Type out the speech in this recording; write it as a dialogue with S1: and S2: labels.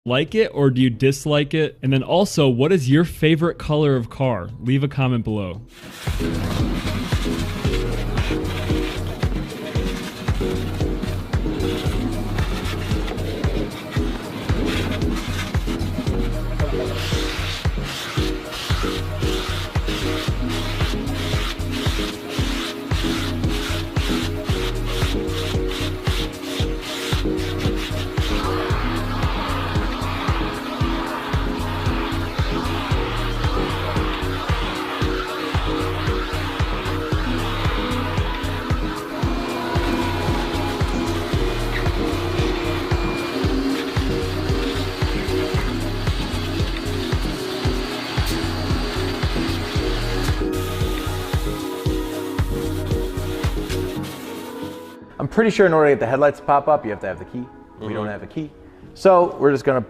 S1: like it or do you dislike it? And then also, what is your favorite color of car? Leave a comment below.
S2: I'm pretty sure in order to get the headlights to pop up, you have to have the key. We don't have a key. So we're just gonna